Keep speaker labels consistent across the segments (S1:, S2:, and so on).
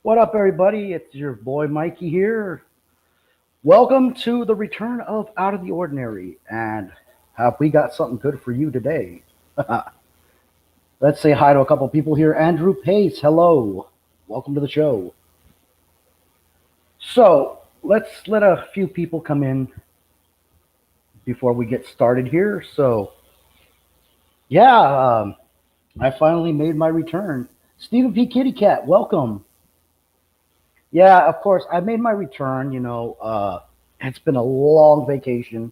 S1: What up, everybody? It's your boy Mikey here. Welcome to the return of Out of the Ordinary. And have we got something good for you today? Let's say hi to a couple people here. Andrew Pace, hello. Welcome to the show. So, let's let a few people come in before we get started here. Yeah, I finally made my return. Stephen P. Kitty Cat, welcome. Yeah, of course, I made my return. It's been a long vacation.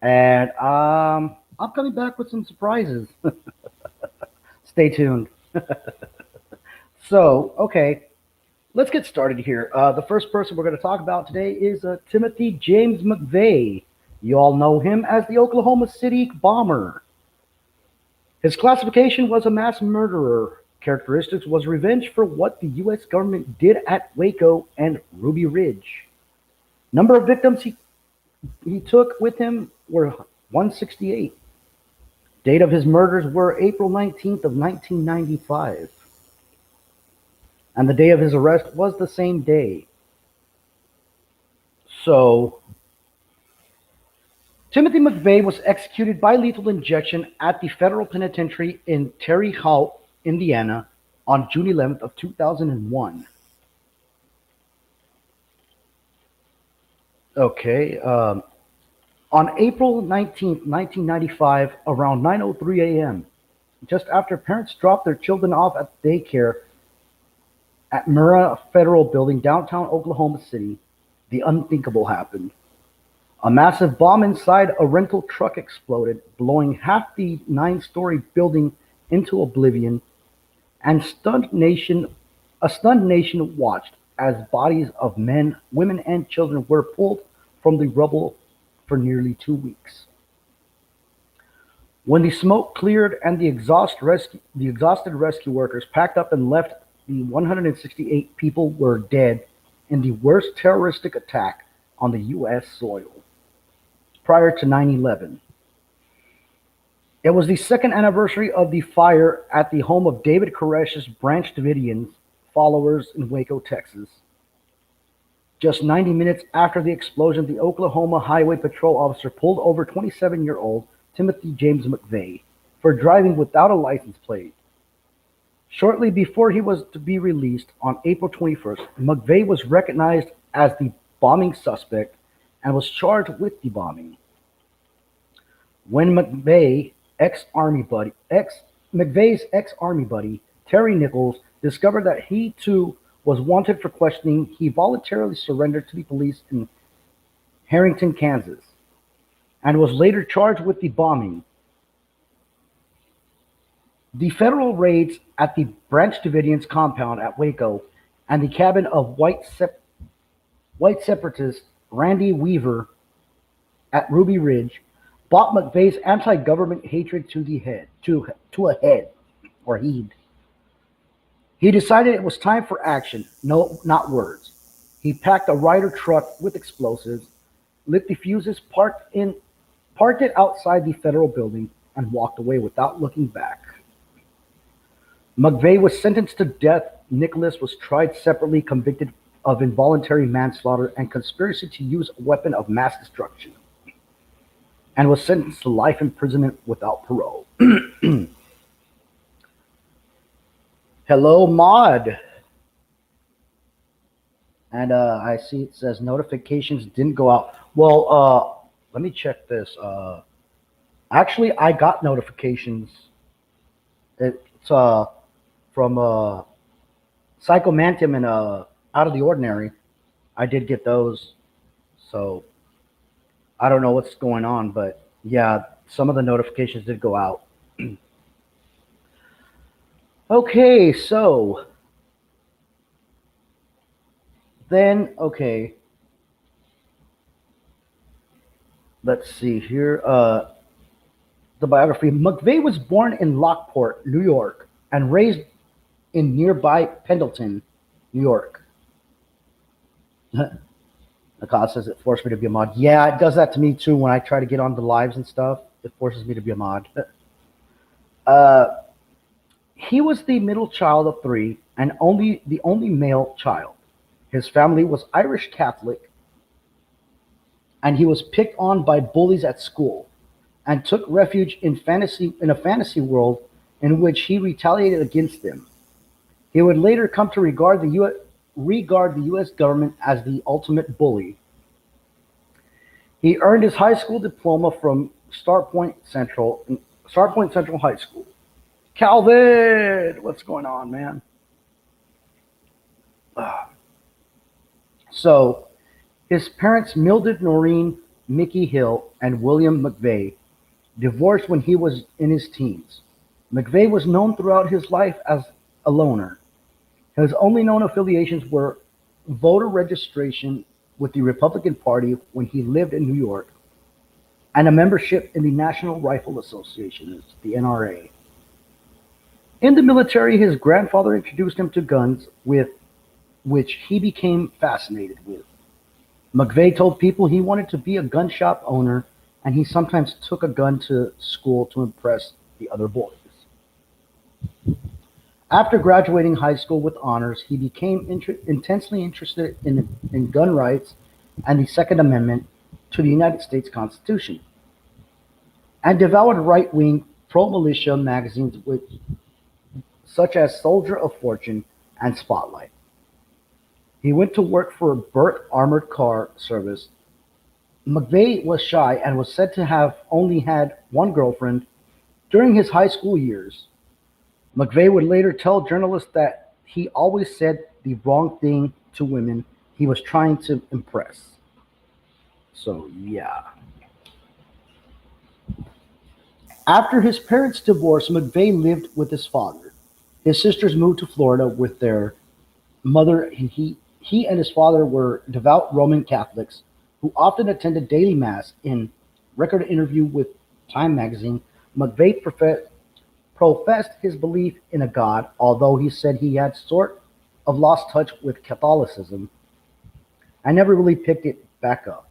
S1: And I'm coming back with some surprises. Stay tuned. Okay, let's get started here. The first person we're going to talk about today is Timothy James McVeigh. You all know him as the Oklahoma City bomber. His classification was a mass murderer. Characteristics was revenge for what the U.S. government did at Waco and Ruby Ridge. Number of victims he took with him were 168. Date of his murders were April 19th of 1995. And the day of his arrest was the same day. So, Timothy McVeigh was executed by lethal injection at the federal penitentiary in Terre Haute, Indiana, on June 11th of 2001. Okay, on April 19th, 1995, around 9:03 a.m., just after parents dropped their children off at daycare at Murrah Federal Building, downtown Oklahoma City, the unthinkable happened. A massive bomb inside a rental truck exploded, blowing half the nine-story building into oblivion, and a stunned nation watched as bodies of men, women, and children were pulled from the rubble for nearly 2 weeks. When the smoke cleared and the exhausted rescue workers packed up and left, the 168 people were dead in the worst terroristic attack on the U.S. soil prior to 9/11. It was the second anniversary of the fire at the home of David Koresh's Branch Davidians followers in Waco, Texas. Just 90 minutes after the explosion, the Oklahoma Highway Patrol officer pulled over 27-year-old Timothy James McVeigh for driving without a license plate. Shortly before he was to be released on April 21st, McVeigh was recognized as the bombing suspect and was charged with the bombing. When McVeigh's ex-army buddy, Terry Nichols, discovered that he too was wanted for questioning, he voluntarily surrendered to the police in Harrington, Kansas, and was later charged with the bombing. The federal raids at the Branch Davidians compound at Waco and the cabin of white separatist Randy Weaver at Ruby Ridge brought McVeigh's anti-government hatred to a head, or heed. He decided it was time for action, no, not words. He packed a Ryder truck with explosives, lit the fuses, parked it outside the federal building, and walked away without looking back. McVeigh was sentenced to death. Nicholas was tried separately, convicted of involuntary manslaughter and conspiracy to use a weapon of mass destruction, and was sentenced to life imprisonment without parole. Hello, Mod. And I see it says notifications didn't go out. Well, let me check this. Actually, I got notifications. It's from Psychomantium and Out of the Ordinary. I did get those. So I don't know what's going on, but yeah, some of the notifications did go out. Okay, so okay, let's see here. The biography. McVeigh was born in Lockport, New York, and raised in nearby Pendleton, New York. The cause says it forced me to be a mod. Yeah, it does that to me too when I try to get on the lives and stuff. It forces me to be a mod. Uh, He was the middle child of three and the only male child. His family was Irish Catholic, and he was picked on by bullies at school and took refuge in a fantasy world in which he retaliated against them. He would later come to regard the U.S. government as the ultimate bully. He earned his high school diploma from Starpoint Central High School. Calvin, what's going on, man? So, his parents, Mildred Noreen Mickey Hill and William McVeigh, divorced when he was in his teens. McVeigh was known throughout his life as a loner. His only known affiliations were voter registration with the Republican Party when he lived in New York and a membership in the National Rifle Association, the NRA. In the military, his grandfather introduced him to guns, with which he became fascinated with. McVeigh told people he wanted to be a gun shop owner, and he sometimes took a gun to school to impress the other boys. After graduating high school with honors, he became intensely interested in gun rights and the Second Amendment to the United States Constitution, and devoured right-wing pro-militia magazines such as Soldier of Fortune and Spotlight. He went to work for Burt Armored Car Service. McVeigh was shy and was said to have only had one girlfriend during his high school years. McVeigh would later tell journalists that he always said the wrong thing to women he was trying to impress. So, yeah. After his parents' divorce, McVeigh lived with his father. His sisters moved to Florida with their mother, and he and his father were devout Roman Catholics who often attended daily mass. In record interview with Time magazine, McVeigh professed his belief in a God, although he said he had sort of lost touch with Catholicism. I never really picked it back up.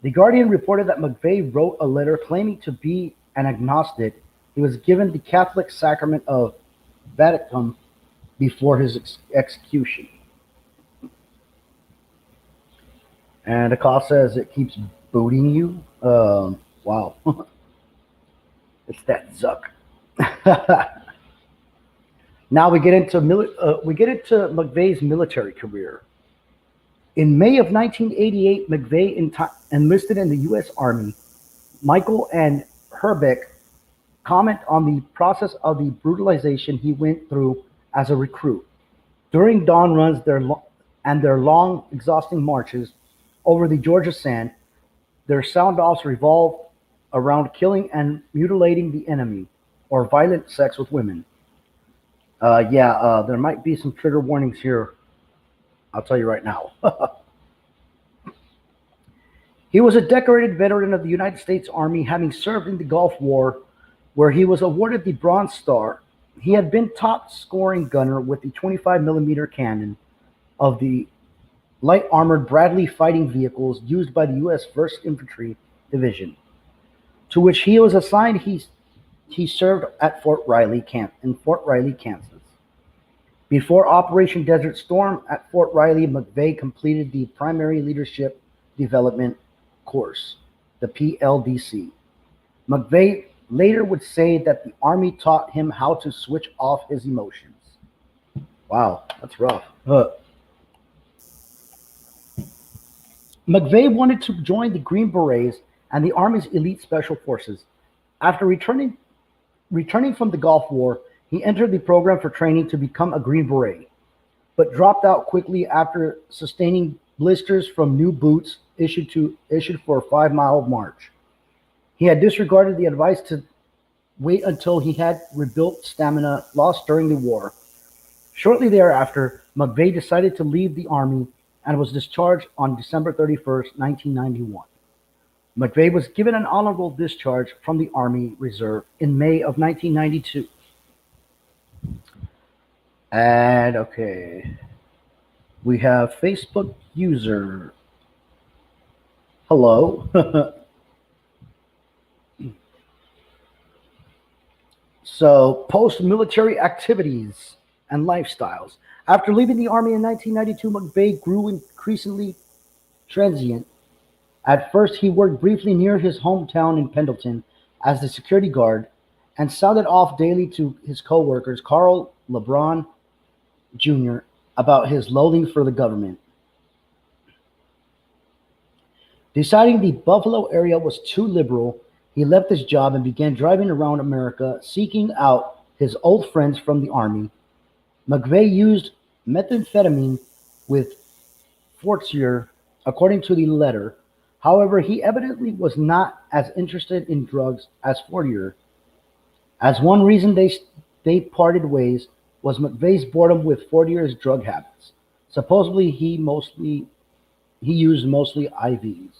S1: The Guardian reported that McVeigh wrote a letter claiming to be an agnostic. He was given the Catholic sacrament of Vatican before his execution. And the call says it keeps booting you. Wow. It's that Zuck. Now we get into McVeigh's military career. In May of 1988, McVeigh enlisted in the U.S. Army. Michael and Herbeck comment on the process of the brutalization he went through as a recruit. During dawn runs and their long, exhausting marches over the Georgia sand, their sound-offs revolve around killing and mutilating the enemy, or violent sex with women. There might be some trigger warnings here. I'll tell you right now. He was a decorated veteran of the United States Army, having served in the Gulf War, where he was awarded the Bronze Star. He had been top scoring gunner with the 25 millimeter cannon of the light armored Bradley fighting vehicles used by the U.S. 1st Infantry Division, to which he was assigned. He served at Fort Riley, Kansas. Before Operation Desert Storm at Fort Riley, McVeigh completed the Primary Leadership Development Course, the PLDC. McVeigh later would say that the Army taught him how to switch off his emotions. Wow, that's rough. McVeigh wanted to join the Green Berets and the Army's elite special forces. After returning from the Gulf War, he entered the program for training to become a Green Beret, but dropped out quickly after sustaining blisters from new boots issued for a 5-mile march. He had disregarded the advice to wait until he had rebuilt stamina lost during the war. Shortly thereafter, McVeigh decided to leave the Army and was discharged on December 31st, 1991. McVeigh was given an honorable discharge from the Army Reserve in May of 1992. And okay, we have Facebook user. Hello. So, post-military activities and lifestyles. After leaving the army in 1992, McVeigh grew increasingly transient. At first, he worked briefly near his hometown in Pendleton as the security guard and sounded off daily to his co-workers, Carl LeBron Jr., about his loathing for the government. Deciding the Buffalo area was too liberal, he left his job and began driving around America seeking out his old friends from the army. McVeigh used methamphetamine with Fortier, according to the letter. However, he evidently was not as interested in drugs as Fortier. As one reason they parted ways was McVeigh's boredom with Fortier's drug habits. Supposedly, he used mostly IVs.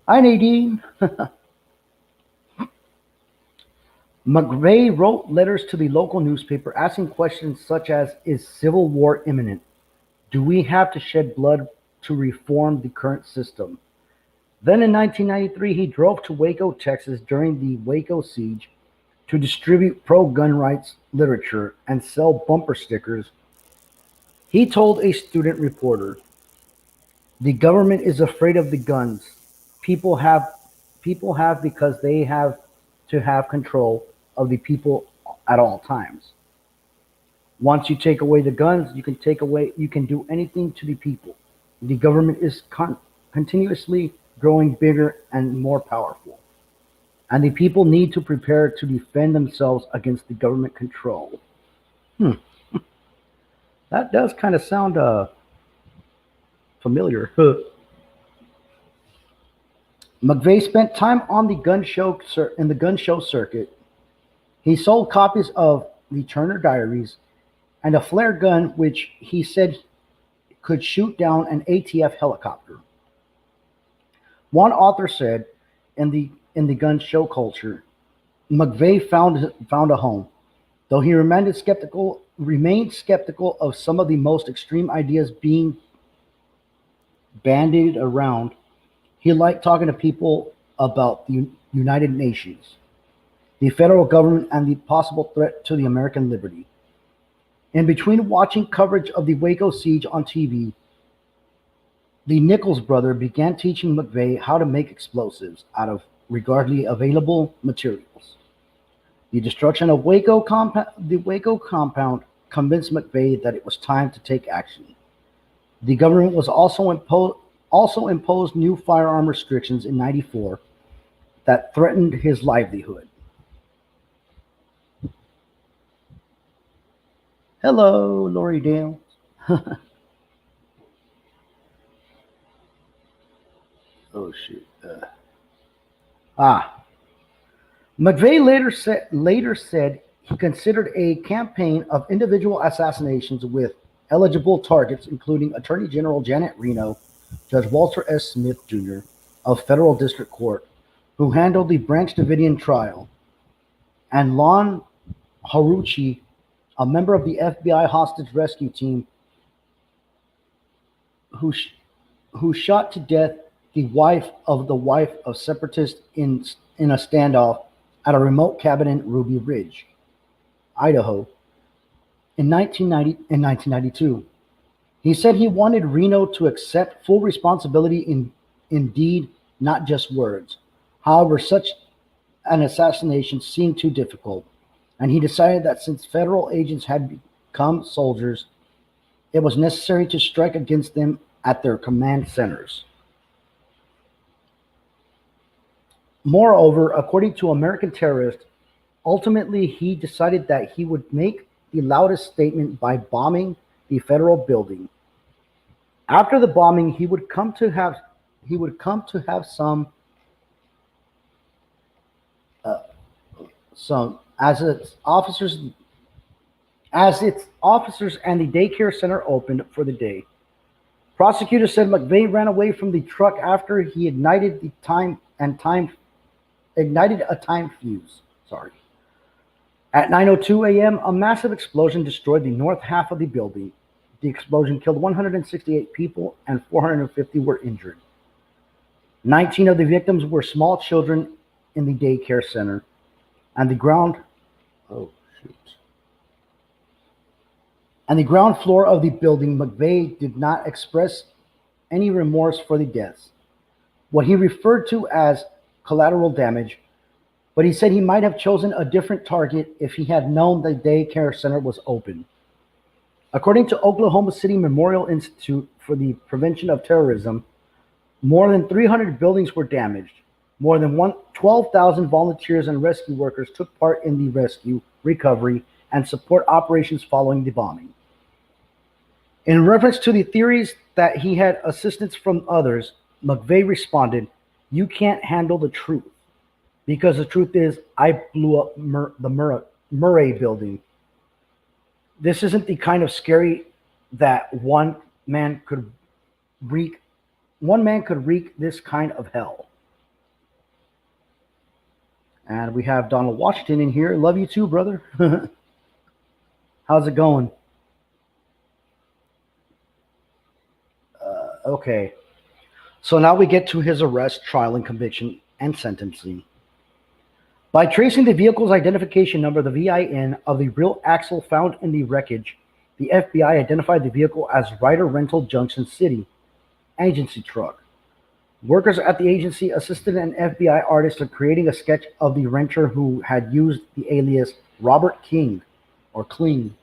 S1: Hi, Nadine. McVeigh wrote letters to the local newspaper asking questions such as, is civil war imminent? Do we have to shed blood to reform the current system? Then in 1993, he drove to Waco, Texas during the Waco siege to distribute pro-gun rights literature and sell bumper stickers. He told a student reporter, the government is afraid of the guns. People have because they have to have control of the people at all times. Once you take away the guns, you can do anything to the people. The government is continuously growing bigger and more powerful, and the people need to prepare to defend themselves against the government control. Hmm. That does kind of sound familiar. McVeigh spent time on the gun show circuit. He sold copies of the Turner Diaries and a flare gun, which he said could shoot down an ATF helicopter. One author said, in the gun show culture, McVeigh found a home, though he remained skeptical of some of the most extreme ideas being bandied around. He liked talking to people about the United Nations, the federal government, and the possible threat to the American liberty. In between watching coverage of the Waco siege on TV, the Nichols brother began teaching McVeigh how to make explosives out of regardless available materials. The destruction of the Waco compound convinced McVeigh that it was time to take action. The government was also imposed new firearm restrictions in '94 that threatened his livelihood. Hello, Lori Dale. Oh shit. McVeigh later said he considered a campaign of individual assassinations with eligible targets, including Attorney General Janet Reno, Judge Walter S. Smith Jr. of Federal District Court, who handled the Branch Davidian trial, and Lon Haruchi, a member of the FBI hostage rescue team, who shot to death the wife of separatists in a standoff at a remote cabin in Ruby Ridge, Idaho, in 1992. He said he wanted Reno to accept full responsibility in deed, not just words. However, such an assassination seemed too difficult, and he decided that since federal agents had become soldiers, it was necessary to strike against them at their command centers. Moreover, according to American Terrorist, ultimately he decided that he would make the loudest statement by bombing the federal building. After the bombing, he would come to have some as its officers and the daycare center opened for the day. Prosecutors said McVeigh ran away from the truck after he ignited a time fuse. Sorry. At 9:02 a.m., a massive explosion destroyed the north half of the building. The explosion killed 168 people and 450 were injured. 19 of the victims were small children in the daycare center. and the ground
S2: Oh, shoot.
S1: and the ground floor of the building. McVeigh did not express any remorse for the deaths, what he referred to as collateral damage, but he said he might have chosen a different target if he had known the daycare center was open. According to Oklahoma City Memorial Institute for the Prevention of Terrorism, more than 300 buildings were damaged. More than 12,000 volunteers and rescue workers took part in the rescue, recovery, and support operations following the bombing. In reference to the theories that he had assistance from others, McVeigh responded, "You can't handle the truth. Because the truth is, I blew up the Murray building. This isn't the kind of scary that man could wreak this kind of hell." And we have Donald Washington in here. Love you too, brother. How's it going? Okay. So now we get to his arrest, trial, and conviction and sentencing. By tracing the vehicle's identification number, the VIN, of the real axle found in the wreckage, the FBI identified the vehicle as Ryder Rental Junction City agency truck. Workers at the agency assisted an FBI artist in creating a sketch of the renter who had used the alias Robert King or Kling.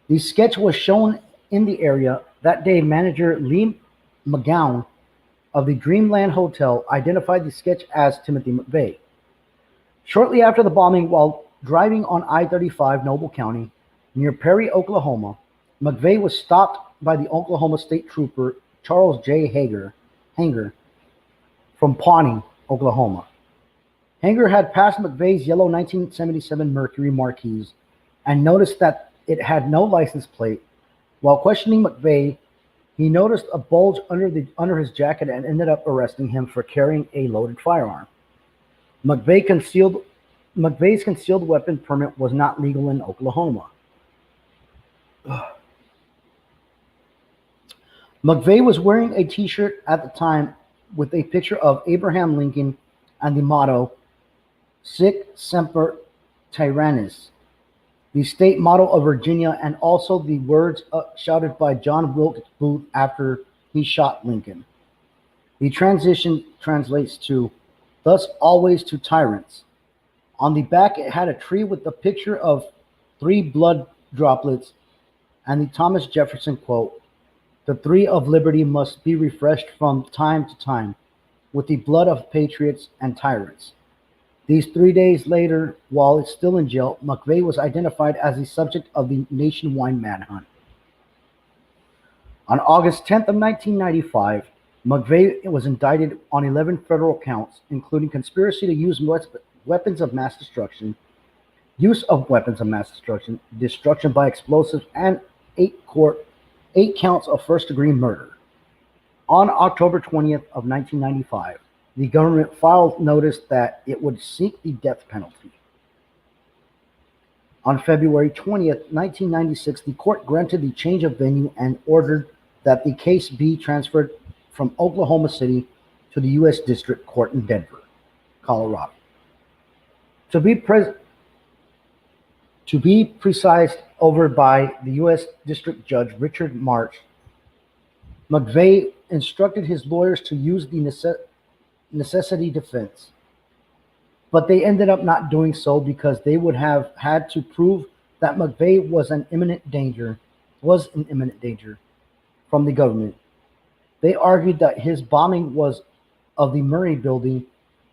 S1: The sketch was shown in the area that day. Manager Lee McGowan of the Dreamland Hotel identified the sketch as Timothy McVeigh. Shortly after the bombing, while driving on I-35 Noble County near Perry, Oklahoma, McVeigh was stopped by the Oklahoma State Trooper Charles J. Hanger from Pawnee, Oklahoma. Hanger had passed McVeigh's yellow 1977 Mercury Marquise and noticed that it had no license plate. While questioning McVeigh, he noticed a bulge under his jacket and ended up arresting him for carrying a loaded firearm. McVeigh's concealed weapon permit was not legal in Oklahoma. McVeigh was wearing a t-shirt at the time with a picture of Abraham Lincoln and the motto, Sic Semper Tyrannis, the state motto of Virginia, and also the words shouted by John Wilkes Booth after he shot Lincoln. The transition translates to, "Thus always to tyrants." On the back, it had a tree with a picture of 3 blood droplets and the Thomas Jefferson quote, "The tree of liberty must be refreshed from time to time with the blood of patriots and tyrants." These 3 days later, while still in jail, McVeigh was identified as the subject of the nationwide manhunt. On August 10th of 1995, McVeigh was indicted on 11 federal counts, including conspiracy to use weapons of mass destruction, use of weapons of mass destruction, destruction by explosives, and 8 counts of first-degree murder. On October 20th of 1995, the government filed notice that it would seek the death penalty. On February 20th, 1996, the court granted the change of venue and ordered that the case be transferred from Oklahoma City to the U.S. District Court in Denver, Colorado. To be presided over by the U.S. District Judge Richard March, McVeigh instructed his lawyers to use the necessity defense, but they ended up not doing so because they would have had to prove that McVeigh was in imminent danger from the government. They argued that his bombing of the Murray building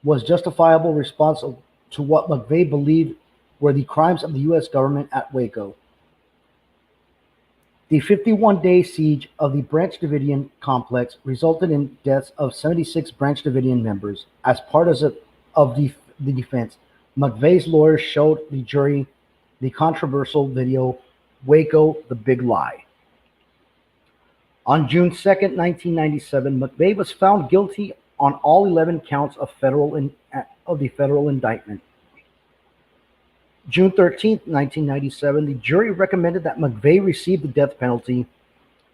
S1: was justifiable response to what McVeigh believed were the crimes of the U.S. government at Waco. The 51-day siege of the Branch Davidian complex resulted in deaths of 76 Branch Davidian members. As part of the defense, McVeigh's lawyers showed the jury the controversial video, Waco, the Big Lie. On June 2nd, 1997, McVeigh was found guilty on all 11 counts of the federal indictment. June 13th, 1997, the jury recommended that McVeigh receive the death penalty.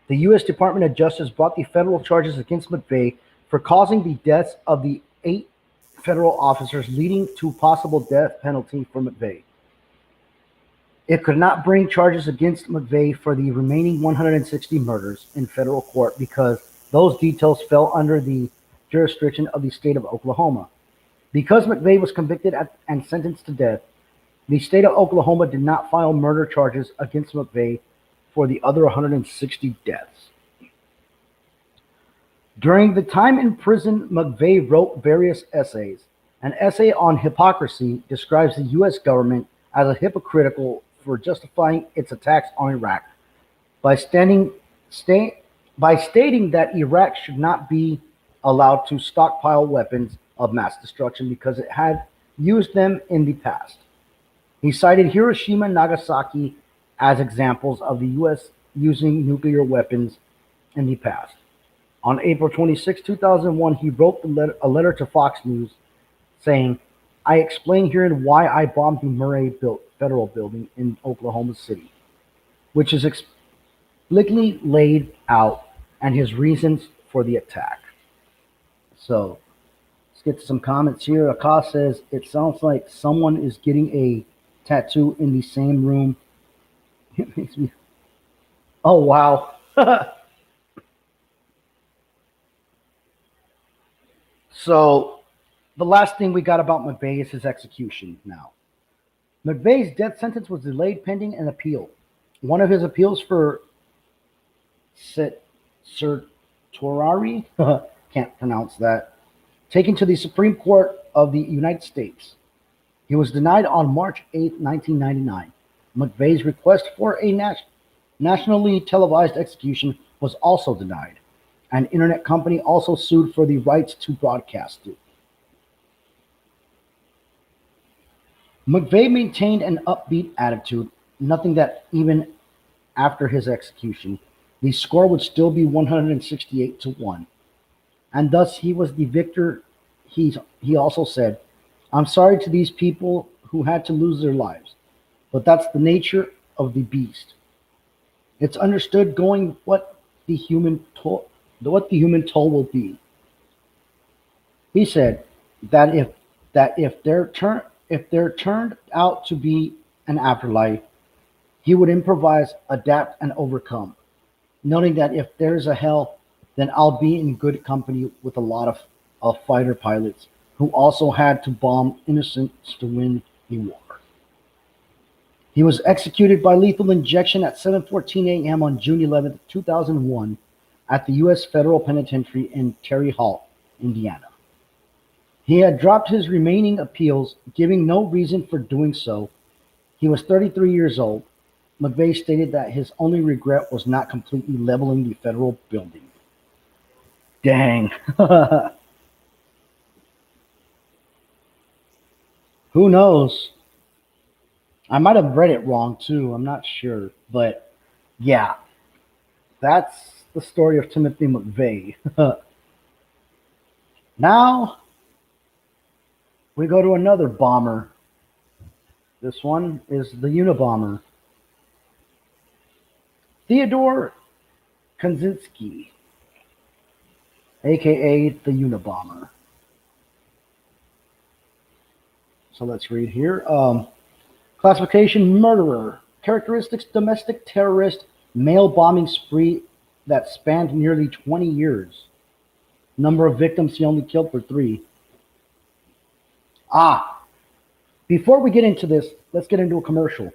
S1: The U.S. Department of Justice brought the federal charges against McVeigh for causing the deaths of the 8 federal officers, leading to possible death penalty for McVeigh. It could not bring charges against McVeigh for the remaining 160 murders in federal court because those details fell under the jurisdiction of the state of Oklahoma. Because McVeigh was convicted and sentenced to death, the state of Oklahoma did not file murder charges against McVeigh for the other 160 deaths. During the time in prison, McVeigh wrote various essays. An essay on hypocrisy describes the U.S. government as a hypocritical for justifying its attacks on Iraq by stating that Iraq should not be allowed to stockpile weapons of mass destruction because it had used them in the past. He cited Hiroshima and Nagasaki as examples of the U.S. using nuclear weapons in the past. On April 26, 2001, he wrote a letter to Fox News saying, "I explain herein why I bombed the Murrah Federal Building in Oklahoma City, which is explicitly laid out, and his reasons for the attack." So, let's get to some comments here. Akash says, "It sounds like someone is getting a tattoo in the same room." It makes me... Oh, wow. So, the last thing we got about McVeigh is his execution now. McVeigh's death sentence was delayed pending an appeal. One of his appeals for certiorari, can't pronounce that, taken to the Supreme Court of the United States. He was denied on March 8, 1999. McVeigh's request for a nationally televised execution was also denied. An internet company also sued for the rights to broadcast it. McVeigh maintained an upbeat attitude, nothing that even after his execution, the score would still be 168-1. And thus he was the victor. He also said, "I'm sorry to these people who had to lose their lives, but that's the nature of the beast. It's understood going what the human toll will be." He said that if there turned out to be an afterlife, he would improvise, adapt, and overcome, noting that if there's a hell, then I'll be in good company with a lot of fighter pilots who also had to bomb innocents to win the war. He was executed by lethal injection at 7:14 a.m. on June 11, 2001, at the U.S. Federal Penitentiary in Terre Haute, Indiana. He had dropped his remaining appeals, giving no reason for doing so. He was 33 years old. McVeigh stated that his only regret was not completely leveling the federal building. Dang. Who knows? I might have read it wrong too. I'm not sure. But yeah, that's the story of Timothy McVeigh. Now, we go to another bomber. This one is the Unabomber. Theodore Kaczynski, aka the Unabomber. So let's read here. Classification: murderer. Characteristics: domestic terrorist, male bombing spree that spanned nearly 20 years. Number of victims: he only killed for 3. Before we get into this, let's get into a commercial.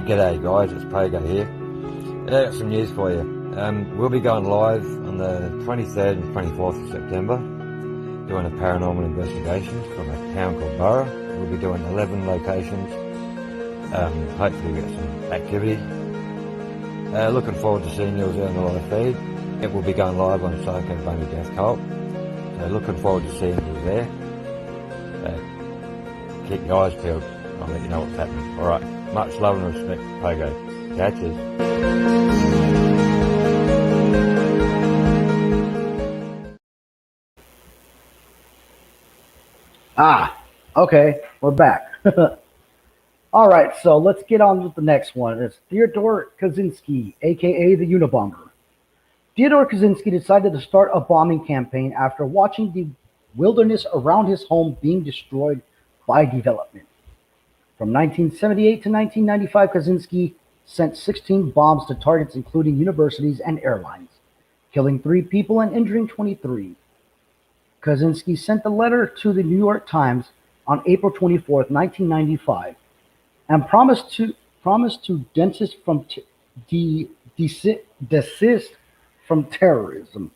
S2: G'day guys, it's Pogo here. I got some news for you. We'll be going live on the 23rd and 24th of September, doing a paranormal investigation from a town called Burra. We'll be doing 11 locations. Hopefully we get some activity. Looking forward to seeing you on the live feed. It will be going live on Psycho Bunny Death Cult. So looking forward to seeing you there. Keep your eyes peeled. I'll let you know what's happening. Alright, much love and respect, Pogo. Catches.
S1: Okay, we're back. All right, so let's get on with the next one. It's Theodore Kaczynski, aka the Unabomber. Theodore Kaczynski decided to start a bombing campaign after watching the wilderness around his home being destroyed by development. From 1978 to 1995, Kaczynski sent 16 bombs to targets including universities and airlines, killing 3 people and injuring 23. Kaczynski sent a letter to the New York Times on April 24, 1995, and promised to desist from terrorism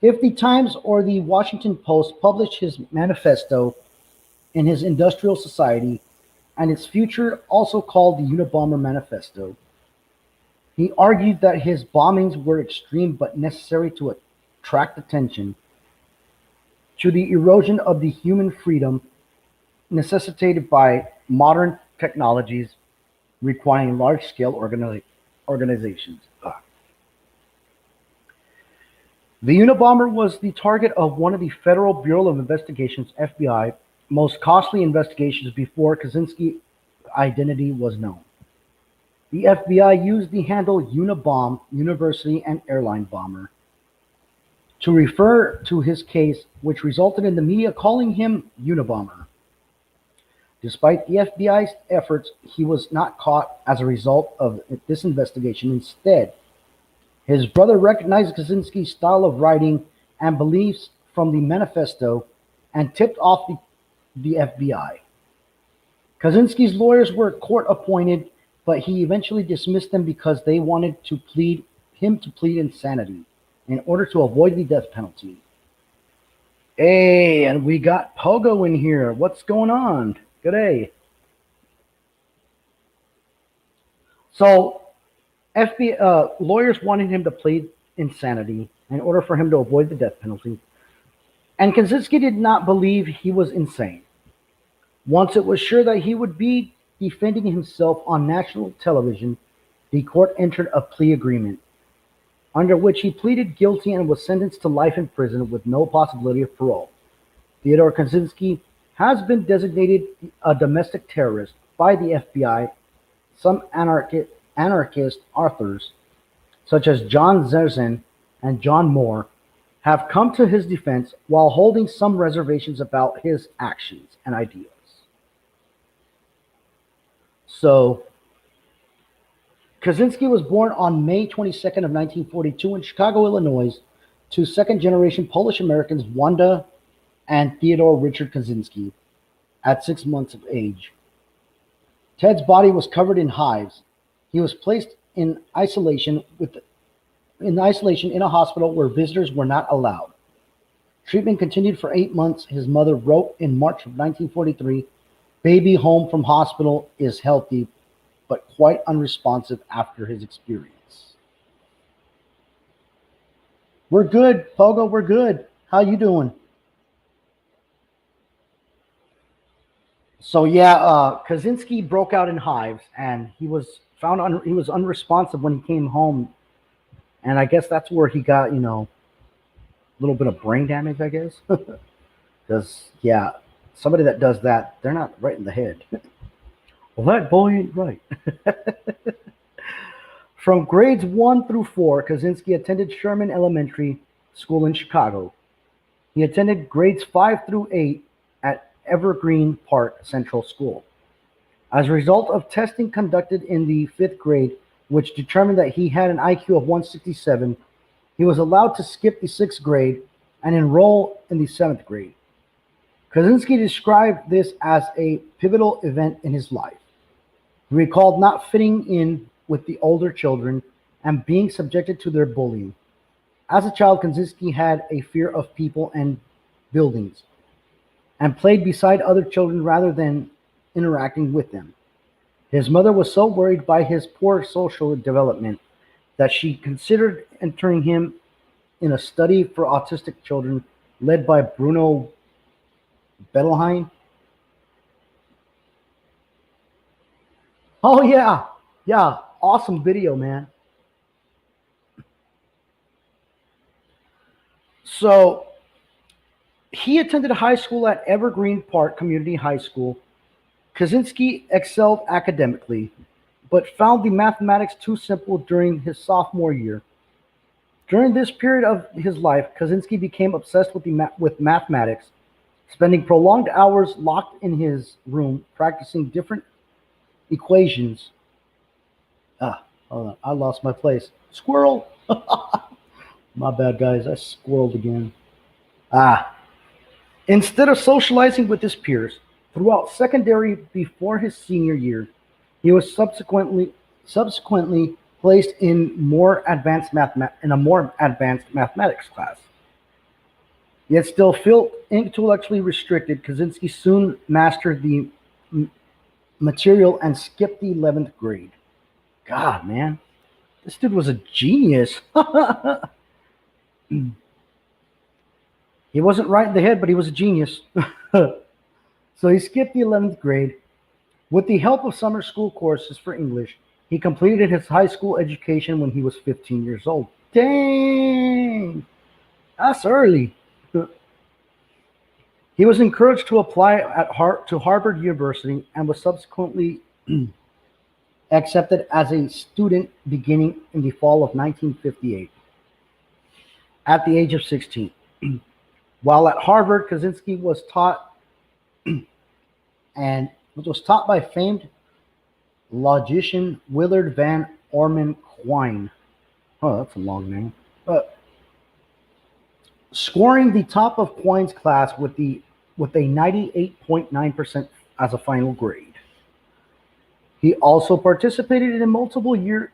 S1: if the Times or the Washington Post published his manifesto in his Industrial Society and its future, also called the Unabomber Manifesto. He argued that his bombings were extreme but necessary to attract attention to the erosion of the human freedom necessitated by modern technologies requiring large-scale organizations. The Unabomber was the target of one of the Federal Bureau of Investigation's FBI most costly investigations before Kaczynski's identity was known. The FBI used the handle Unabomb, University and Airline Bomber, to refer to his case, which resulted in the media calling him Unabomber. Despite the FBI's efforts, he was not caught as a result of this investigation. Instead, his brother recognized Kaczynski's style of writing and beliefs from the manifesto and tipped off the FBI. Kaczynski's lawyers were court appointed, but he eventually dismissed them because they wanted to plead insanity in order to avoid the death penalty. Hey, and we got Pogo in here. What's going on? Good day. So, FBI lawyers wanted him to plead insanity in order for him to avoid the death penalty, and Kaczynski did not believe he was insane. Once it was sure that he would be defending himself on national television, the court entered a plea agreement, under which he pleaded guilty and was sentenced to life in prison with no possibility of parole. Theodore Kaczynski has been designated a domestic terrorist by the FBI. Some anarchist authors, such as John Zerzan and John Moore, have come to his defense while holding some reservations about his actions and ideas. So, Kaczynski was born on May 22nd of 1942 in Chicago, Illinois, to second-generation Polish Americans Wanda and Theodore Richard Kaczynski at 6 months of age. Ted's body was covered in hives. He was placed in isolation in a hospital where visitors were not allowed. Treatment continued for 8 months. His mother wrote in March of 1943, "Baby home from hospital is healthy, but quite unresponsive after his experience." We're good, Pogo, we're good. How you doing? So yeah, Kaczynski broke out in hives, and he was found he was unresponsive when he came home, and I guess that's where he got, a little bit of brain damage, I guess. Because yeah, somebody that does that, they're not right in the head. Well, that boy ain't right. From grades 1 through 4, Kaczynski attended Sherman Elementary School in Chicago. He attended grades 5 through 8 at Evergreen Park Central School. As a result of testing conducted in the 5th grade, which determined that he had an IQ of 167, he was allowed to skip the 6th grade and enroll in the 7th grade. Kaczynski described this as a pivotal event in his life. He recalled not fitting in with the older children and being subjected to their bullying. As a child, Kaczynski had a fear of people and buildings and played beside other children rather than interacting with them. His mother was so worried by his poor social development that she considered entering him in a study for autistic children led by Bruno Bettelheim. Oh yeah, yeah, awesome video, man. So he attended high school at Evergreen Park Community High School. Kaczynski excelled academically, but found the mathematics too simple during his sophomore year. During this period of his life, Kaczynski became obsessed with mathematics, spending prolonged hours locked in his room practicing different equations. Hold on, I lost my place. Squirrel! My bad, guys. I squirreled again. Instead of socializing with his peers throughout secondary before his senior year, he was subsequently placed in a more advanced mathematics class. Yet still felt intellectually restricted, Kaczynski soon mastered the material and skipped the 11th grade. God, man, this dude was a genius. He wasn't right in the head, but he was a genius. So he skipped the 11th grade. With the help of summer school courses for English, he completed his high school education when he was 15 years old. Dang! That's early. He was encouraged to apply to Harvard University and was subsequently accepted as a student beginning in the fall of 1958 at the age of 16. While at Harvard, Kaczynski was taught by famed logician Willard Van Orman Quine. Oh, that's a long name. Scoring the top of Quine's class with a 98.9% as a final grade. He also participated in a multiple year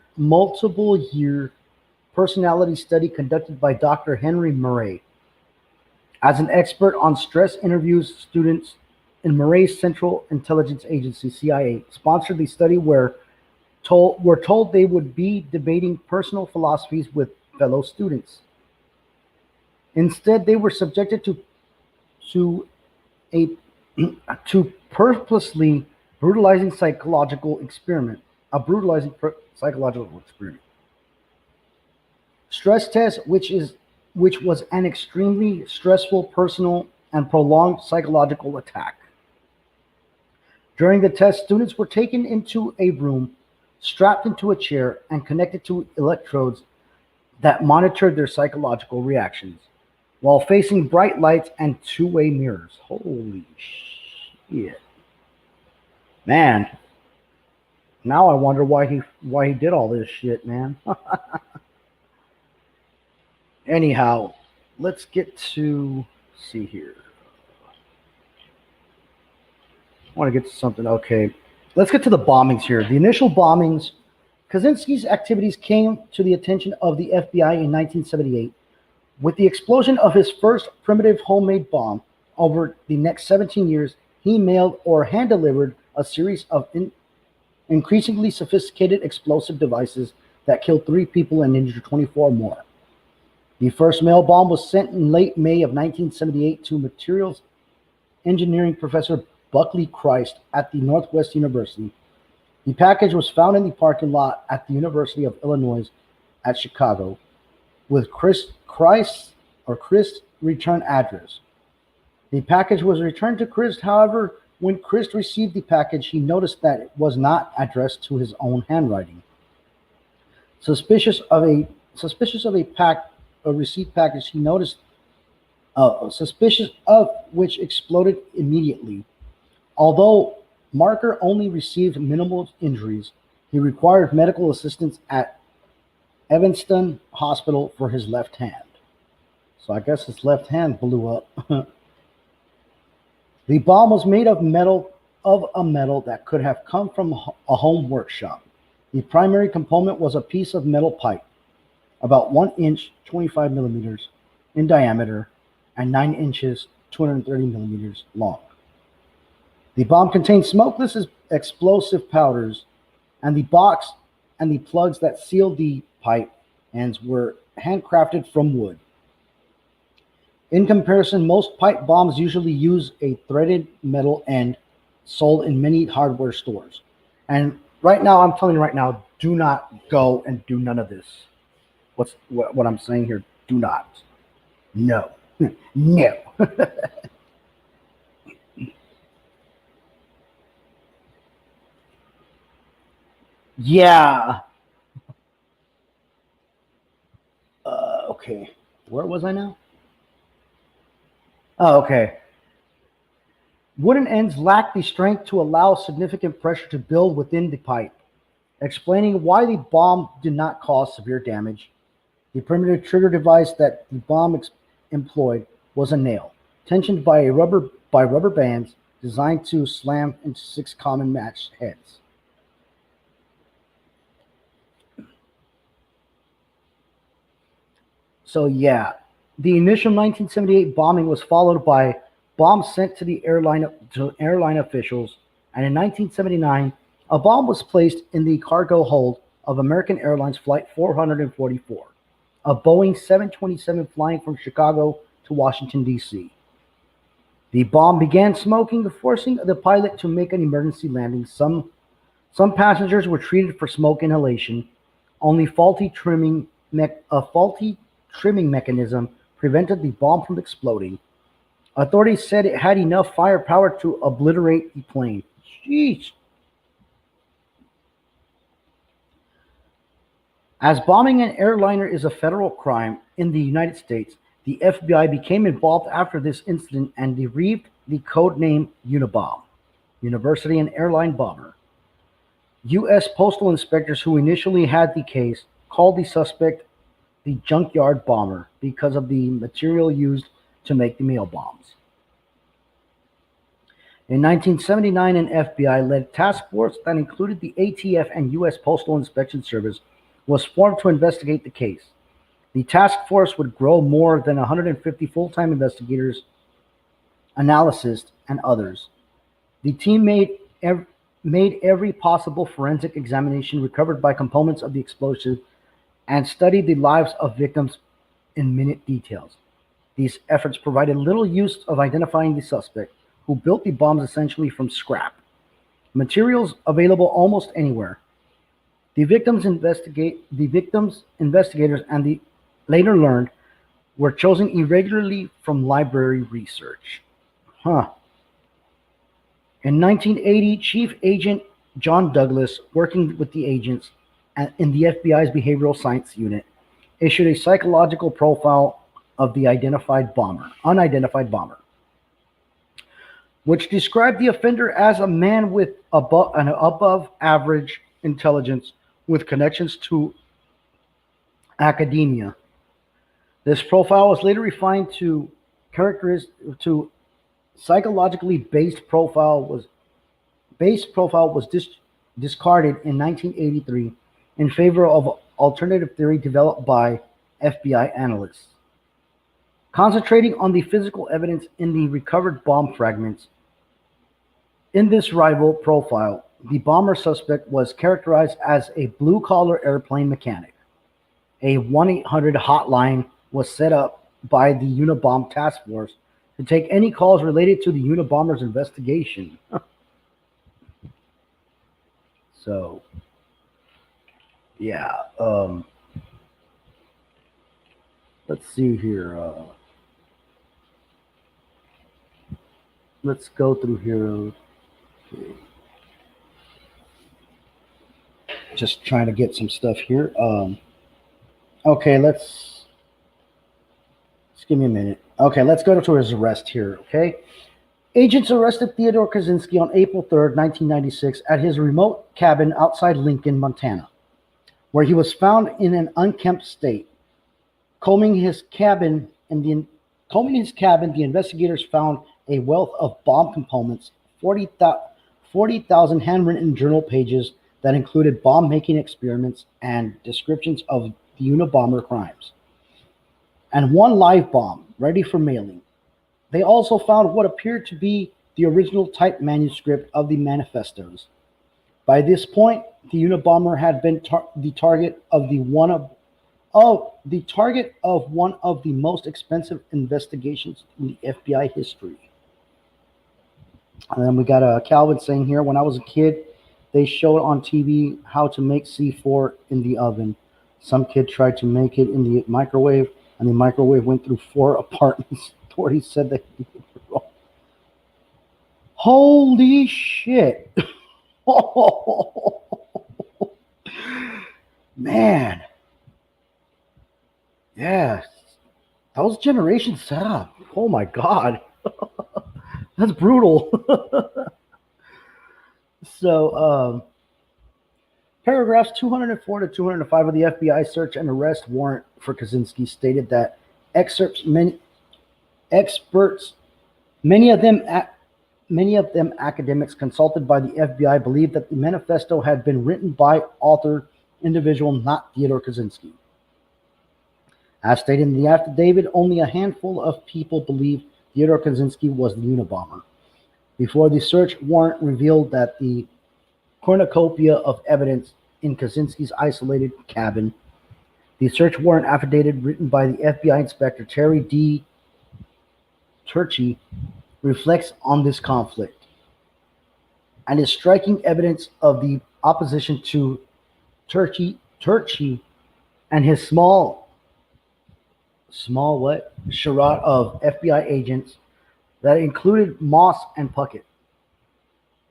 S1: personality study conducted by Dr. Henry Murray. As an expert on stress interviews, students in Murray's Central Intelligence Agency, CIA, sponsored the study were told they would be debating personal philosophies with fellow students. Instead, they were subjected to purposely brutalizing psychological experiment. Stress test, which was an extremely stressful, personal, and prolonged psychological attack. During the test, students were taken into a room, strapped into a chair, and connected to electrodes that monitored their psychological reactions while facing bright lights and two-way mirrors. Holy shit. Man. Now I wonder why he did all this shit, man. Anyhow, let's get to see here. I want to get to something. Okay. Let's get to the bombings here. The initial bombings. Kaczynski's activities came to the attention of the FBI in 1978. With the explosion of his first primitive homemade bomb, over the next 17 years, he mailed or hand-delivered a series of increasingly sophisticated explosive devices that killed 3 people and injured 24 more. The first mail bomb was sent in late May of 1978 to materials engineering professor Buckley Christ at the Northwest University. The package was found in the parking lot at the University of Illinois at Chicago, with Christ's return address. The package was returned to Christ. However, when Christ received the package, he noticed that it was not addressed to his own handwriting. Suspicious of a receipt package, he noticed suspicious of which exploded immediately. Although Marker only received minimal injuries, he required medical assistance at Evanston Hospital for his left hand. So I guess his left hand blew up. The bomb was made of a metal that could have come from a home workshop. The primary component was a piece of metal pipe, about 1 inch, 25 millimeters in diameter, and 9 inches, 230 millimeters long. The bomb contained smokeless explosive powders and the box and the plugs that sealed the pipe ends were handcrafted from wood. In comparison, most pipe bombs usually use a threaded metal end sold in many hardware stores. And right now, I'm telling you right now, do not go and do none of this. What I'm saying here? Do not. No. No. Yeah. Okay. Where was I now? Oh, okay. Wooden ends lack the strength to allow significant pressure to build within the pipe, explaining why the bomb did not cause severe damage. The primitive trigger device that the bomb employed was a nail, tensioned by rubber bands designed to slam into six common match heads. So yeah, the initial 1978 bombing was followed by bombs sent to airline officials, and in 1979, a bomb was placed in the cargo hold of American Airlines Flight 444, a Boeing 727 flying from Chicago to Washington D.C. The bomb began smoking, forcing the pilot to make an emergency landing. Some passengers were treated for smoke inhalation. Only a faulty trimming mechanism prevented the bomb from exploding. Authorities said it had enough firepower to obliterate the plane. Jeez. As bombing an airliner is a federal crime in the United States, the FBI became involved after this incident and derived the code name Unabomb, University and Airline Bomber. U.S. postal inspectors who initially had the case called the suspect the junkyard bomber because of the material used to make the mail bombs. In 1979, an FBI-led task force that included the ATF and U.S. Postal Inspection Service was formed to investigate the case. The task force would grow more than 150 full-time investigators, analysts, and others. The team made every possible forensic examination recovered by components of the explosive and studied the lives of victims in minute details. These efforts provided little use of identifying the suspect, who built the bombs essentially from scrap materials available almost anywhere. The victims, investigators, and the later learned were chosen irregularly from library research. In 1980, Chief Agent John Douglas, working with the agents in the FBI's Behavioral Science Unit, issued a psychological profile of the unidentified bomber, which described the offender as a man with an above average intelligence with connections to academia. This profile was later refined to psychologically based profile was discarded in 1983 in favor of alternative theory developed by FBI analysts. Concentrating on the physical evidence in the recovered bomb fragments, in this rival profile, the bomber suspect was characterized as a blue-collar airplane mechanic. A 1-800 hotline was set up by the Unabomb task force to take any calls related to the Unabomber's investigation. So, yeah. Let's see here. Let's go through here. Okay. Just trying to get some stuff here. Okay, let's give me a minute. Okay, let's go to his arrest here. Okay. Agents arrested Theodore Kaczynski on April 3rd, 1996, at his remote cabin outside Lincoln, Montana, where he was found in an unkempt state. Combing his cabin, the investigators found a wealth of bomb components, 40,000 handwritten journal pages that included bomb-making experiments and descriptions of the Unabomber crimes, and one live bomb ready for mailing. They also found what appeared to be the original typed manuscript of the manifestos. By this point, the Unabomber had been the target of one of the most expensive investigations in the FBI history. And then we got Calvin saying here, when I was a kid, they showed on TV how to make C4 in the oven. Some kid tried to make it in the microwave, and the microwave went through 4 apartments. He said that he did it wrong. Holy shit. Man. Yeah. That was Generation Setup. Oh my God. That's brutal. So, paragraphs 204 to 205 of the FBI search and arrest warrant for Kaczynski stated that many of them academics consulted by the FBI believed that the manifesto had been written by author individual, not Theodore Kaczynski. As stated in the affidavit, only a handful of people believed Theodore Kaczynski was the Unabomber. Before the search warrant revealed that the cornucopia of evidence in Kaczynski's isolated cabin, the search warrant affidavit written by the FBI inspector Terry D. Turchi reflects on this conflict and is striking evidence of the opposition to Turchi and his small charade of FBI agents that included Moss and Puckett,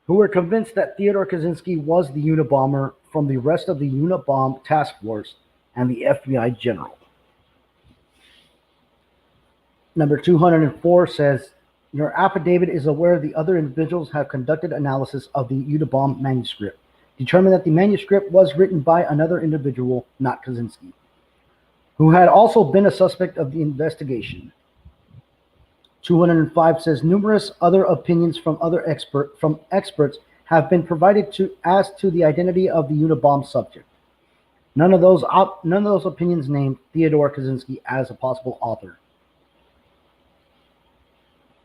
S1: who were convinced that Theodore Kaczynski was the Unabomber from the rest of the Unabomb task force and the FBI general. Number 204 says, your affidavit is aware the other individuals have conducted analysis of the Unabomb manuscript, determined that the manuscript was written by another individual, not Kaczynski, who had also been a suspect of the investigation. 205 says numerous other opinions from experts have been provided as to the identity of the Unabomb subject. None of those opinions named Theodore Kaczynski as a possible author.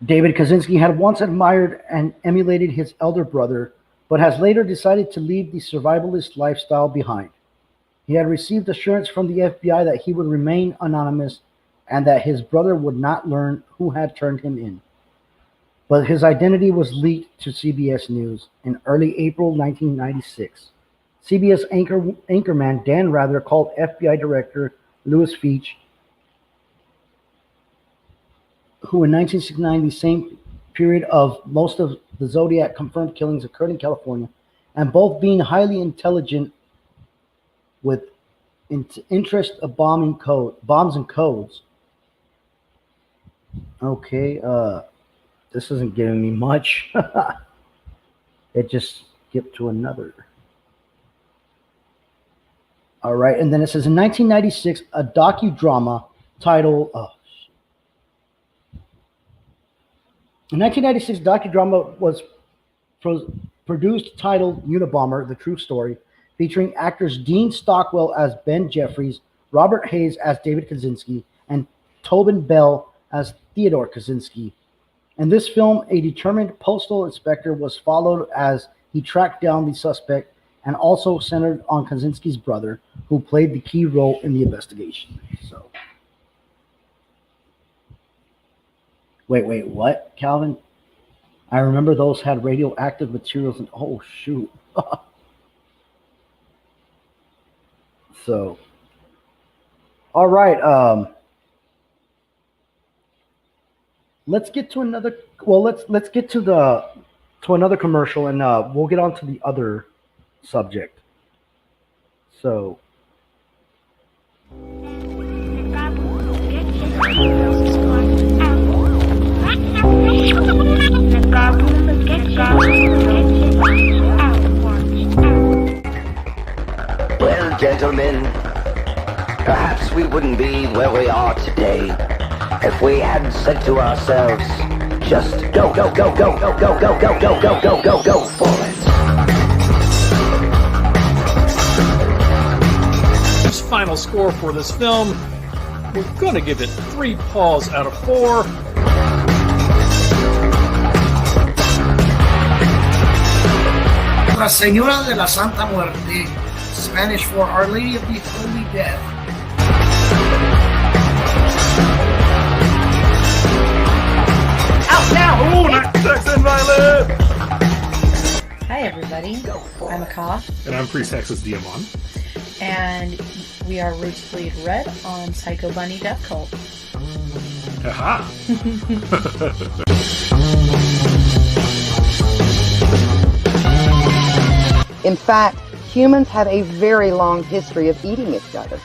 S1: David Kaczynski had once admired and emulated his elder brother, but has later decided to leave the survivalist lifestyle behind. He had received assurance from the FBI that he would remain anonymous and that his brother would not learn who had turned him in. But his identity was leaked to CBS News in early April 1996. CBS anchorman Dan Rather called FBI Director Louis Feach, who in 1969, the same period of most of the Zodiac confirmed killings occurred in California, and both being highly intelligent with interest of bombs and codes. Okay, this isn't giving me much. It just skipped to another. All right, and then it says in 1996, a docudrama titled, in 1996, docudrama was produced titled Unabomber, The True Story, featuring actors Dean Stockwell as Ben Jeffries, Robert Hayes as David Kaczynski, and Tobin Bell as Theodore Kaczynski. In this film, a determined postal inspector was followed as he tracked down the suspect, and also centered on Kaczynski's brother, who played the key role in the investigation. So, wait, what, Calvin? I remember those had radioactive materials and oh shoot. So, all right. Let's get to another. Well, let's get to another commercial, and we'll get on to the other subject. So.
S3: Well, gentlemen, perhaps we wouldn't be where we are today if we hadn't said to ourselves, just go, go, go, go, go, go, go, go, go, go, go, go, go for it.
S4: Final score for this film, we're gonna give it 3 paws out of 4.
S5: Nuestra Señora de la Santa Muerte, Spanish for Our Lady of the Holy Death.
S6: Out now!
S4: Ooh, sex and violence!
S6: Hi everybody, I'm Akaw,
S4: And I'm Priest Texas Diamond.
S6: and we are Roots Bleed Red on Psycho Bunny Death Cult.
S4: Aha!
S7: In fact, humans have a very long history of eating each other.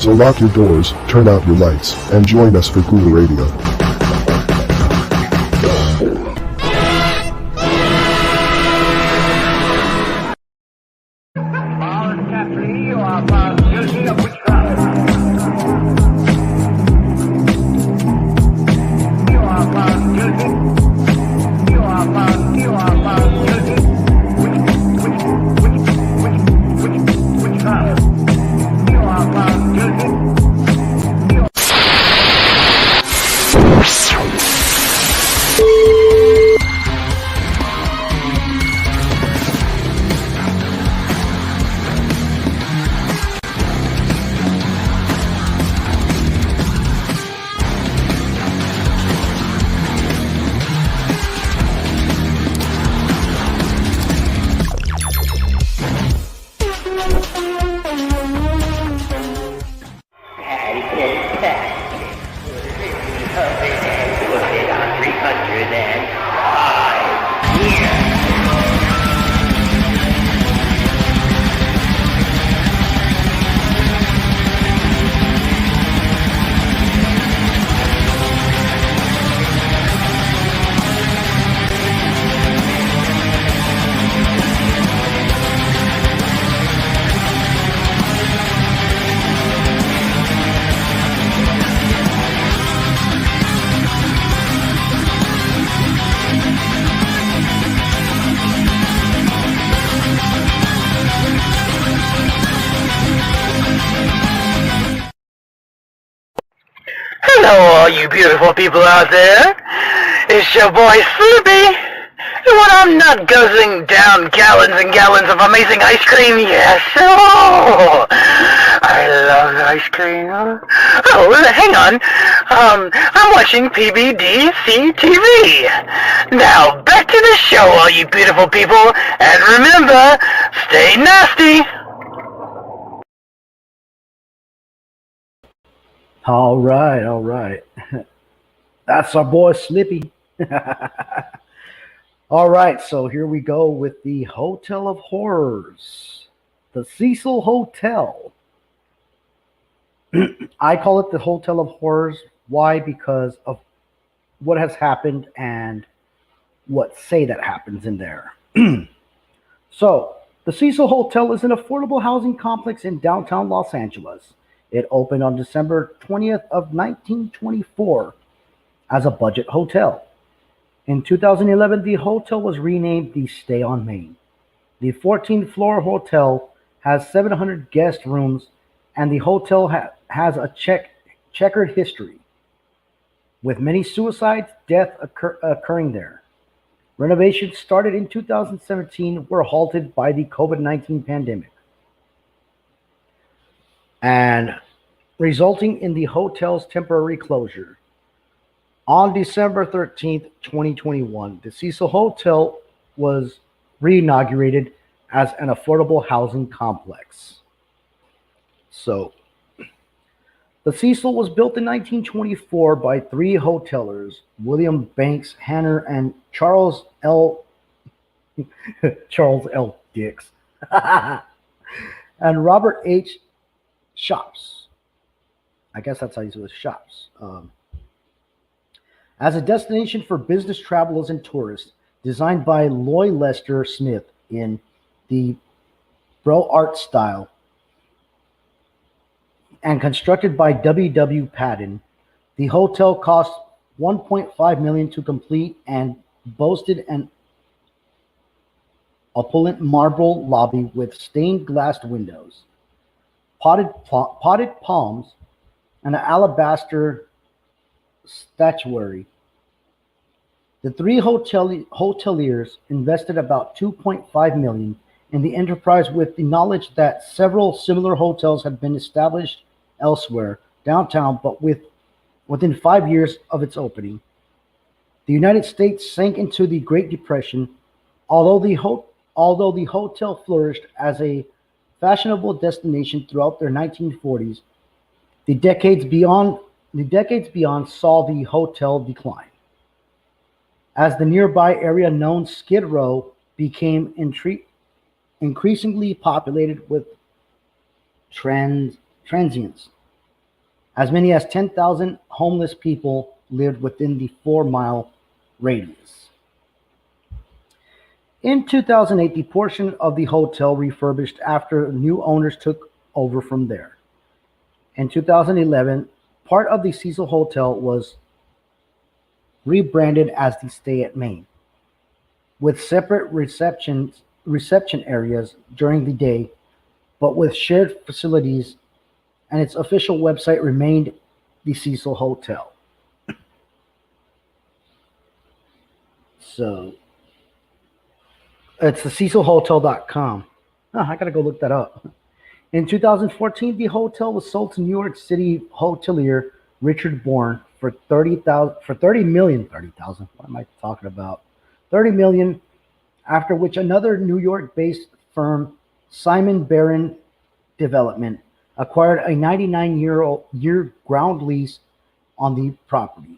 S8: So lock your doors, turn out your lights, and join us for Gula Radio.
S3: Hello, all you beautiful people out there. It's your boy Slippy. And when I'm not guzzling down gallons and gallons of amazing ice cream, yes, oh, I love ice cream. Oh, hang on. I'm watching PBDC TV. Now, back to the show, all you beautiful people. And remember, stay nasty.
S1: All right. That's our boy Slippy. All right, so here we go with the Hotel of Horrors, the Cecil Hotel. I call it the Hotel of Horrors. Why? Because of what has happened and what say that happens in there. So, the Cecil Hotel is an affordable housing complex in downtown Los Angeles. It opened on December 20th of 1924 as a budget hotel. In 2011, the hotel was renamed the Stay on Main. The 14th floor hotel has 700 guest rooms, and the hotel has a checkered history, with many suicides, deaths occurring there. Renovations started in 2017 were halted by the COVID-19 pandemic, and resulting in the hotel's temporary closure. On December 13th, 2021, the Cecil Hotel was reinaugurated as an affordable housing complex. So, the Cecil was built in 1924 by three hotelers, William Banks Hanner and Charles L. Dix, and Robert H. Shops. I guess that's how you say it, Shops. As a destination for business travelers and tourists, designed by Loy Lester Smith in the Bro Art style, and constructed by W.W. Patton, the hotel cost $1.5 million to complete and boasted an opulent marble lobby with stained glass windows. potted palms, and an alabaster statuary. The three hoteliers invested about $2.5 million in the enterprise with the knowledge that several similar hotels had been established elsewhere downtown, but within 5 years of its opening. The United States sank into the Great Depression, although the hotel flourished as a fashionable destination throughout their 1940s. The decades beyond saw the hotel decline, as the nearby area known Skid Row became increasingly populated with transients. As many as 10,000 homeless people lived within the 4-mile radius. In 2008, the portion of the hotel refurbished after new owners took over from there. In 2011, part of the Cecil Hotel was rebranded as the Stay at Main, with separate reception areas during the day, but with shared facilities, and its official website remained the Cecil Hotel. So it's the CecilHotel.com. Oh, I gotta go look that up. In 2014, the hotel was sold to New York City hotelier Richard Bourne for $30 million. What am I talking about? $30 million. After which another New York-based firm, Simon Barron Development, acquired a 99-year ground lease on the property.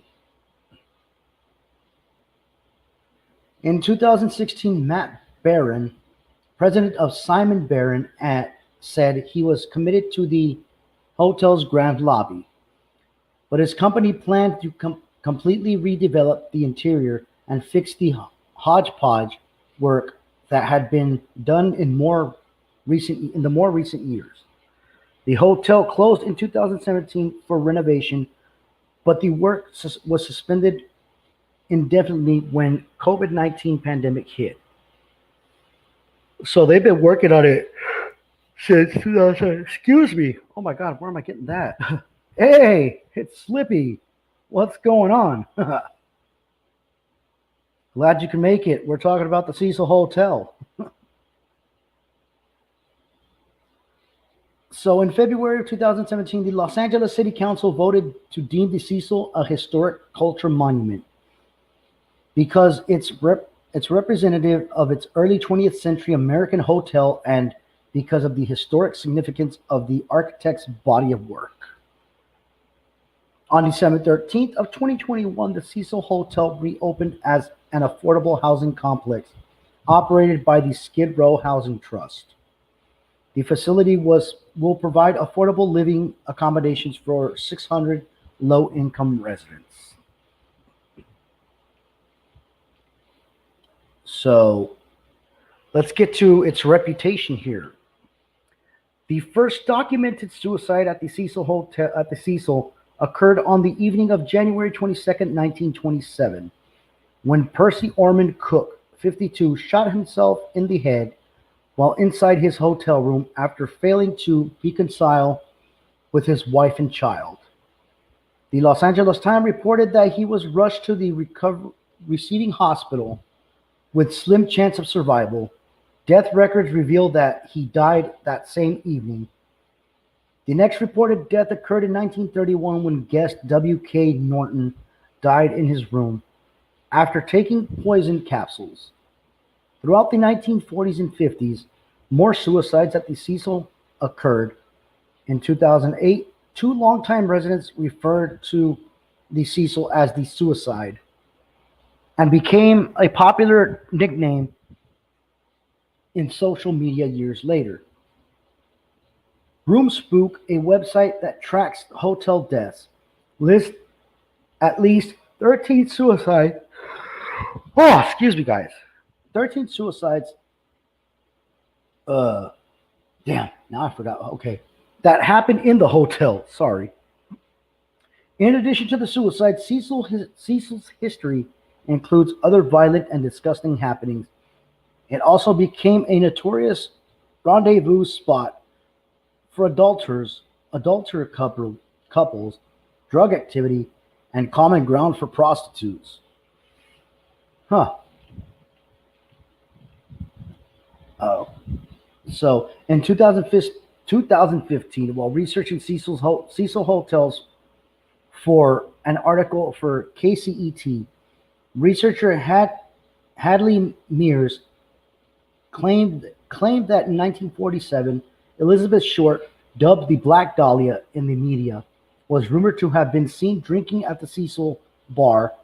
S1: In 2016, Matt Barron, president of Simon Barron, said he was committed to the hotel's grand lobby, but his company planned to completely redevelop the interior and fix the hodgepodge work that had been done in the more recent years. The hotel closed in 2017 for renovation, but the work was suspended indefinitely when COVID-19 pandemic hit. So they've been working on it since 2000. Excuse me. Oh my God, where am I getting that? Hey, it's Slippy. What's going on? Glad you can make it. We're talking about the Cecil Hotel. So in February of 2017, the Los Angeles City Council voted to deem the Cecil a historic culture monument because it's representative of its early 20th century American hotel and because of the historic significance of the architect's body of work. On December 13th of 2021, the Cecil Hotel reopened as an affordable housing complex operated by the Skid Row Housing Trust. The facility will provide affordable living accommodations for 600 low-income residents. So let's get to its reputation here. The first documented suicide at the Cecil Hotel occurred on the evening of January 22nd, 1927, when Percy Ormond Cook, 52, shot himself in the head while inside his hotel room after failing to reconcile with his wife and child. The Los Angeles Times reported that he was rushed to the receiving hospital with slim chance of survival. Death records reveal that he died that same evening. The next reported death occurred in 1931 when guest W.K. Norton died in his room after taking poison capsules. Throughout the 1940s and 50s, more suicides at the Cecil occurred. In 2008, 2 longtime residents referred to the Cecil as the Suicide and became a popular nickname in social media years later. Room Spook, a website that tracks hotel deaths, lists at least 13 suicides. Oh, excuse me, guys. 13 suicides. Damn, now I forgot. Okay. That happened in the hotel. Sorry. In addition to the suicide, Cecil's history includes other violent and disgusting happenings. It also became a notorious rendezvous spot for couples, drug activity, and common ground for prostitutes. Huh. Oh. So in 2015, while researching Cecil hotels for an article for KCET, researcher Hadley Mears claimed that in 1947, Elizabeth Short, dubbed the Black Dahlia in the media, was rumored to have been seen drinking at the Cecil bar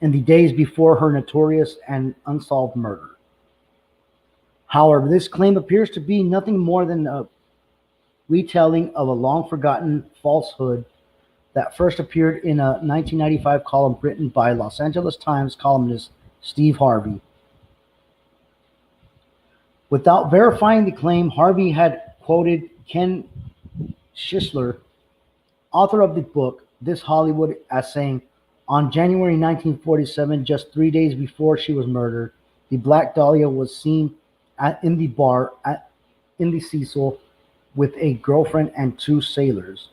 S1: in the days before her notorious and unsolved murder. However, this claim appears to be nothing more than a retelling of a long-forgotten falsehood that first appeared in a 1995 column written by Los Angeles Times columnist Steve Harvey. Without verifying the claim, Harvey had quoted Ken Schisler, author of the book This Hollywood, as saying, "On January 1947, just 3 days before she was murdered, the Black Dahlia was seen in the bar in the Cecil with a girlfriend and 2 sailors."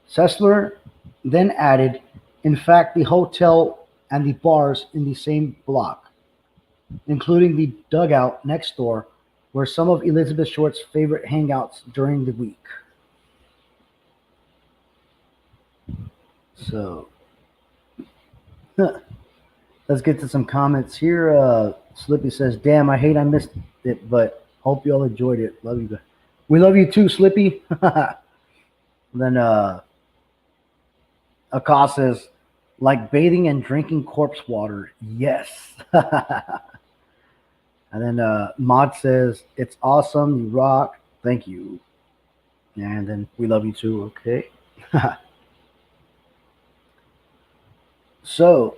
S1: Sessler then added, "In fact, the hotel and the bars in the same block, including the dugout next door, were some of Elizabeth Short's favorite hangouts during the week." So, let's get to some comments here. Slippy says, "Damn, I hate I missed it, but hope you all enjoyed it. Love you guys." We love you too, Slippy. Then Akash says, "Like bathing and drinking corpse water." Yes. And then Mod says, "It's awesome. You rock. Thank you." And then we love you too. Okay. So,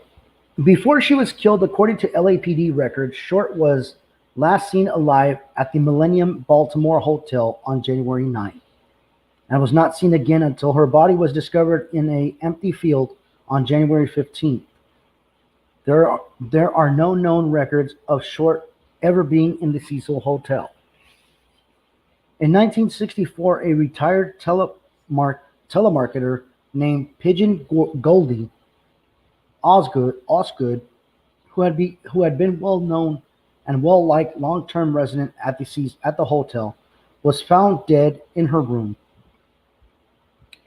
S1: before she was killed, according to LAPD records, Short was last seen alive at the Millennium Baltimore Hotel on January 9th, and was not seen again until her body was discovered in an empty field on January 15th. There are no known records of Short ever being in the Cecil Hotel. In 1964, a retired telemarketer named Pigeon Goldie Osgood, who had been well known and well liked long-term resident at the hotel, was found dead in her room.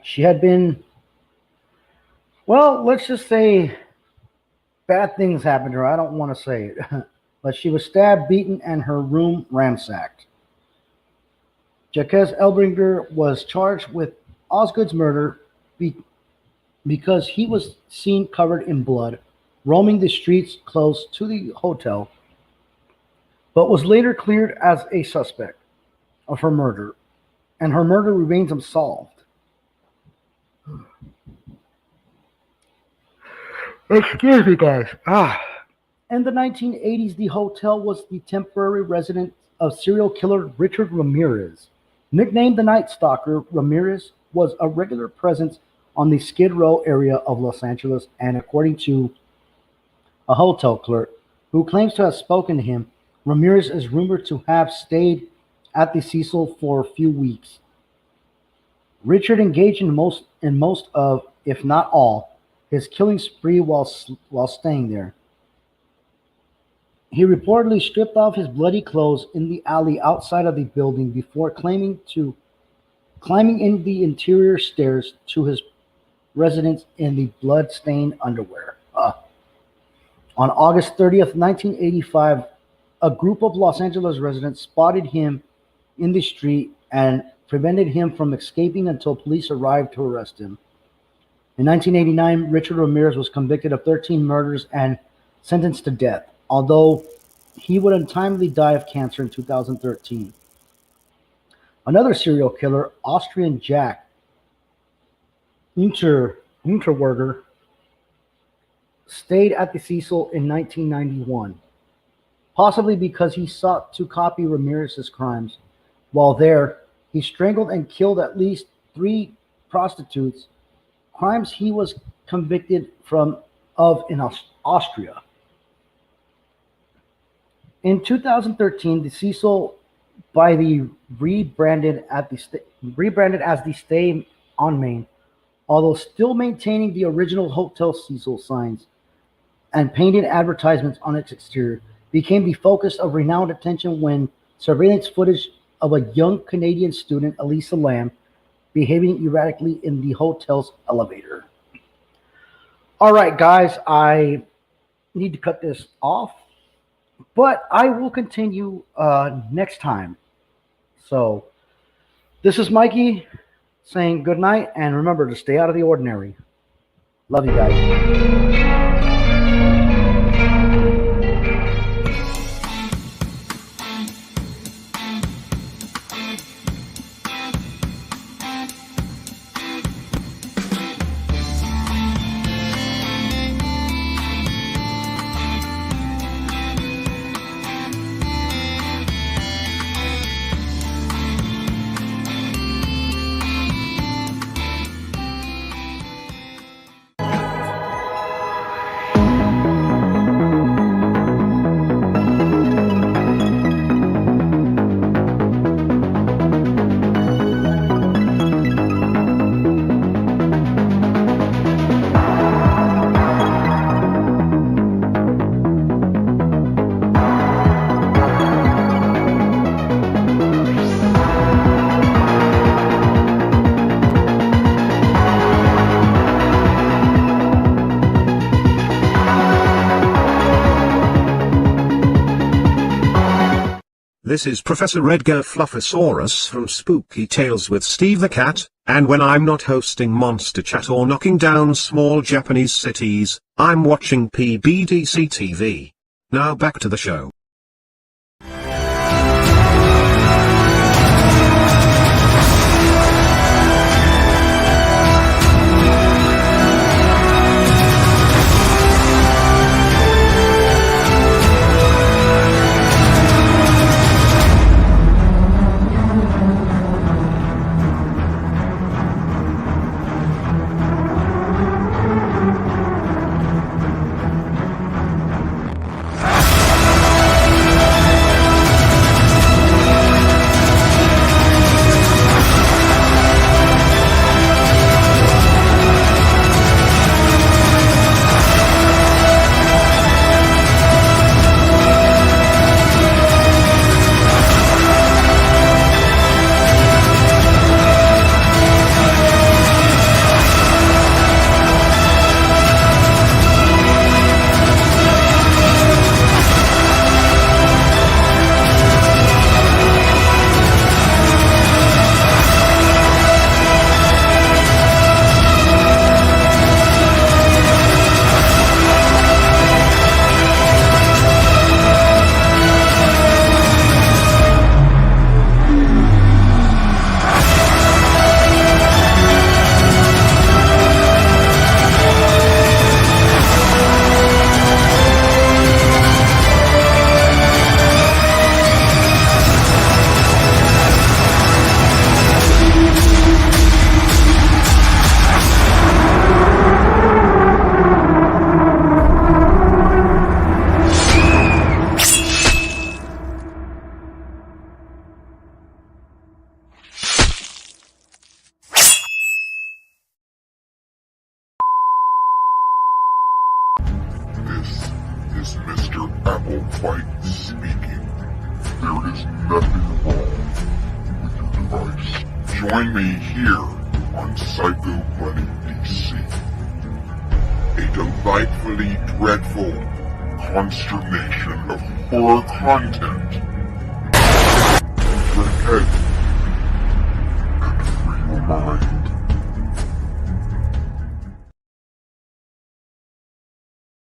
S1: She had been, well, let's just say bad things happened to her. I don't want to say it, but she was stabbed, beaten, and her room ransacked. Jacques Elbringer was charged with Osgood's murder because he was seen covered in blood, roaming the streets close to the hotel, but was later cleared as a suspect of her murder, and her murder remains unsolved. Excuse me, guys. In the 1980s, the hotel was the temporary residence of serial killer Richard Ramirez. Nicknamed the Night Stalker, Ramirez was a regular presence on the Skid Row area of Los Angeles, and according to a hotel clerk who claims to have spoken to him, Ramirez is rumored to have stayed at the Cecil for a few weeks. Richard engaged in most of, if not all, his killing spree while staying there. He reportedly stripped off his bloody clothes in the alley outside of the building before climbing in the interior stairs to his residence in the blood-stained underwear. On August 30th, 1985, a group of Los Angeles residents spotted him in the street and prevented him from escaping until police arrived to arrest him. In 1989, Richard Ramirez was convicted of 13 murders and sentenced to death, although he would untimely die of cancer in 2013. Another serial killer, Austrian Jack Unterweger, stayed at the Cecil in 1991, possibly because he sought to copy Ramirez's crimes. While there, he strangled and killed at least 3 prostitutes, crimes he was convicted of in Austria. In 2013, the Cecil by the rebranded as the Stay on Main, although still maintaining the original Hotel Cecil signs and painted advertisements on its exterior, became the focus of renowned attention when surveillance footage of a young Canadian student, Elisa Lam, behaving erratically in the hotel's elevator. All right, guys, I need to cut this off, but I will continue next time. So this is Mikey saying good night, and remember to stay out of the ordinary. Love you guys.
S9: This is Professor Edgar Fluffosaurus from Spooky Tales with Steve the Cat, and when I'm not hosting Monster Chat or knocking down small Japanese cities, I'm watching PBDC TV. Now back to the show.
S8: This is Mr. Applewhite speaking. There is nothing wrong with your device. Join me here on Psycho Bunny DC. A delightfully dreadful consternation of horror content. Drink head.